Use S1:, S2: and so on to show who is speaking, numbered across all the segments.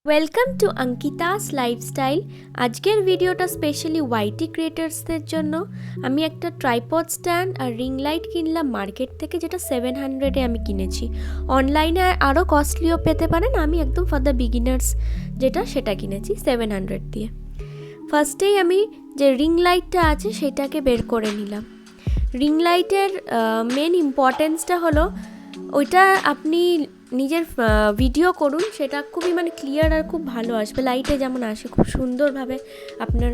S1: Welcome to Ankita's lifestyle. আজকের ভিডিওটা specially ওয়াইটি ক্রিয়েটার্সদের জন্য। আমি একটা ট্রাইপড স্ট্যান্ড আর রিং লাইট কিনলাম মার্কেট থেকে, যেটা 700-এ আমি কিনেছি। অনলাইনে আরও কস্টলিও পেতে পারেন, আমি একদম ফর দ্য বিগিনার্স সেটা কিনেছি 700 দিয়ে। ফার্স্টেই আমি যে রিং লাইটটা আছে সেটাকে বের করে নিলাম। রিং লাইটের মেন ইম্পর্টেন্সটা হলো ওইটা আপনি নিজের ভিডিও করুন, সেটা খুবই ক্লিয়ার আর খুব ভালো আসবে। লাইটে যেমন আসে খুব সুন্দরভাবে আপনার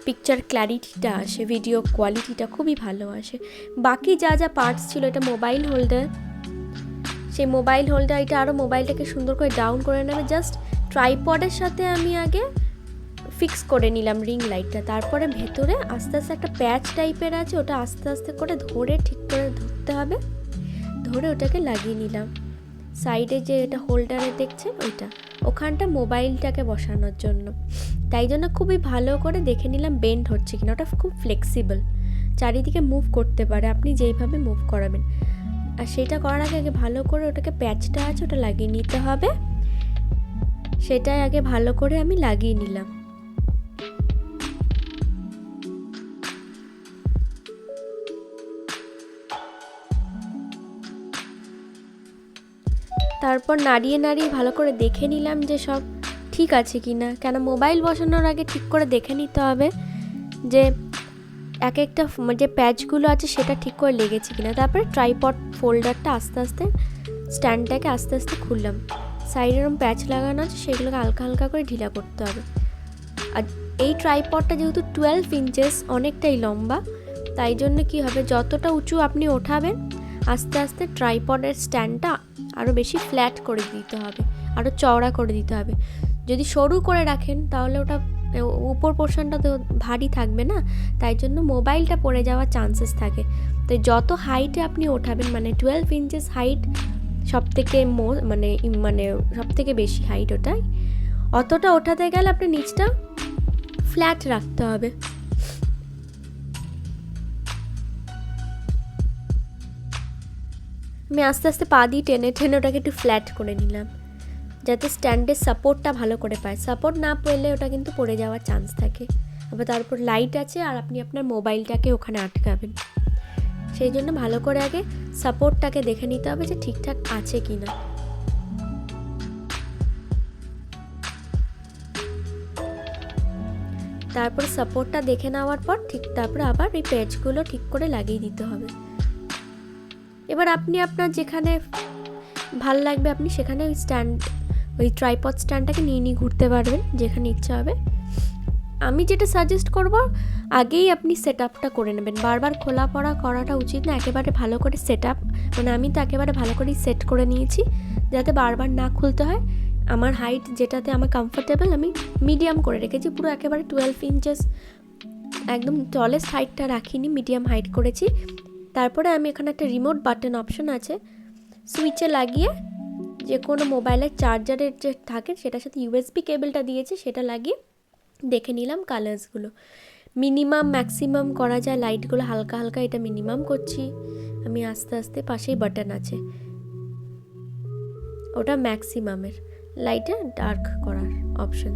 S1: পিকচার ক্ল্যারিটিটা আসে, ভিডিও কোয়ালিটিটা খুবই ভালো আসে। বাকি যা যা পার্টস ছিল, এটা মোবাইল হোল্ডার, সেই মোবাইল হোল্ডার এটা আরও মোবাইলটাকে সুন্দর করে ডাউন করে নেবে। জাস্ট ট্রাইপডের সাথে আমি আগে ফিক্স করে নিলাম রিং লাইটটা। তারপরে ভেতরে আস্তে আস্তে একটা প্যাচ টাইপের আছে, ওটা আস্তে আস্তে করে ধরে ঠিক করে ধরতে হবে, ধরে ওটাকে লাগিয়ে নিলাম। সাইডে যে এটা হোল্ডারে দেখছেন ওইটা, ওখানটা মোবাইলটাকে বসানোর জন্য। তাই জন্য খুবই ভালো করে দেখে নিলাম বেন্ড হচ্ছে কিনা। ওটা খুব ফ্লেক্সিবল, চারিদিকে মুভ করতে পারে, আপনি যেইভাবে মুভ করাবেন। আর সেটা করার আগে ভালো করে ওটাকে প্যাচটা আছে ওটা লাগিয়ে নিতে হবে। সেটাই আগে ভালো করে আমি লাগিয়ে নিলাম। তারপর নাড়িয়ে নাড়িয়ে ভালো করে দেখে নিলাম যে সব ঠিক আছে কি না, কেন মোবাইল বসানোর আগে ঠিক করে দেখে নিতে হবে যে এক একটা যে প্যাচগুলো আছে সেটা ঠিক করে লেগেছে কিনা। তারপরে ট্রাইপড ফোল্ডারটা আস্তে আস্তে স্ট্যান্ডটাকে আস্তে আস্তে খুললাম। সাইডে এরকম প্যাচ লাগানো আছে, সেগুলোকে হালকা হালকা করে ঢিলা করতে হবে। আর এই ট্রাইপডটা যেহেতু 12 ইঞ্চেস, অনেকটাই লম্বা, তাই জন্য কি হবে, যতটা উঁচু আপনি ওঠাবেন আস্তে আস্তে ট্রাইপডের স্ট্যান্ডটা আরও বেশি ফ্ল্যাট করে দিতে হবে, আরও চওড়া করে দিতে হবে। যদি সরু করে রাখেন তাহলে ওটা উপর পোর্শনটা তো ভারী থাকবে না, তাই জন্য মোবাইলটা পড়ে যাওয়ার চান্সেস থাকে। তো যত হাইটে আপনি ওঠাবেন, 12 ইঞ্চেস হাইট সব থেকে সব থেকে বেশি হাইট ওটাই, অতটা ওঠাতে গেলে আপনি নিচটা ফ্ল্যাট রাখতে হবে। আমি আস্তে আস্তে পা দিয়ে টেনে টেনে ওটাকে একটু ফ্ল্যাট করে নিলাম, যাতে স্ট্যান্ডের সাপোর্টটা ভালো করে পায়। সাপোর্ট না পেলে ওটা কিন্তু পড়ে যাওয়ার চান্স থাকে। আবার তারপর লাইট আছে আর আপনি আপনার মোবাইলটাকে ওখানে আটকাবেন, সেই জন্য ভালো করে আগে সাপোর্টটাকে দেখে নিতে হবে যে ঠিকঠাক আছে কি না। তারপর সাপোর্টটা দেখে নেওয়ার পর তারপরে আবার এই প্যাচগুলো ঠিক করে লাগিয়ে দিতে হবে। এবার আপনি আপনার যেখানে ভাল লাগবে আপনি সেখানে ওই ট্রাইপড স্ট্যান্ডটাকে নিয়ে ঘুরতে পারবেন যেখানে ইচ্ছা হবে। আমি যেটা সাজেস্ট করব, আগেই আপনি সেট আপটা করে নেবেন। বারবার খোলা পড়া করাটা উচিত না, একেবারে ভালো করে সেট আপ, আমি তো একেবারে ভালো করেই সেট করে নিয়েছি যাতে বারবার না খুলতে হয়। আমার হাইট যেটাতে আমার কমফোর্টেবল আমি মিডিয়াম করে রেখেছি, পুরো একেবারে 12 ইঞ্চেস একদম টলেস্ট হাইটটা রাখিনি, মিডিয়াম হাইট করেছি। তারপরে আমি এখানে একটা রিমোট বাটন অপশন আছে, সুইচে লাগিয়ে যে কোনো মোবাইলের চার্জারের যে থাকে সেটার সাথে ইউএসবি কেবলটা দিয়েছে সেটা লাগিয়ে দেখে নিলাম কালার্সগুলো। মিনিমাম ম্যাক্সিমাম করা যায় লাইটগুলো, হালকা হালকা এটা মিনিমাম করছি আমি আস্তে আস্তে। পাশেই বাটন আছে, ওটা ম্যাক্সিমামের লাইটে ডার্ক করার অপশন।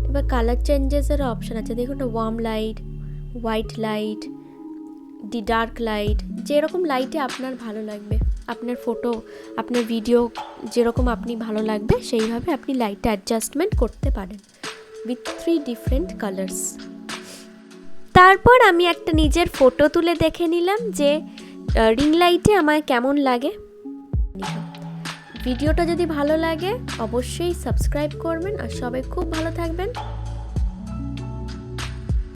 S1: এবার কালার চেঞ্জেসের অপশন আছে, দেখুন warm light, white light, dark light, যেরকম লাইটে আপনার ভালো লাগবে, আপনার ফটো আপনার ভিডিও যেরকম আপনি ভালো লাগবে সেইভাবে আপনি লাইটটা অ্যাডজাস্টমেন্ট করতে পারেন উইথ 3 ডিফারেন্ট কালার্স। তারপর আমি একটা নিজের ফটো তুলে দেখে নিলাম যে রিং লাইটে আমার কেমন লাগে। ভিডিওটা যদি ভালো লাগে অবশ্যই সাবস্ক্রাইব করবেন, আর সবাই খুব ভালো থাকবেন।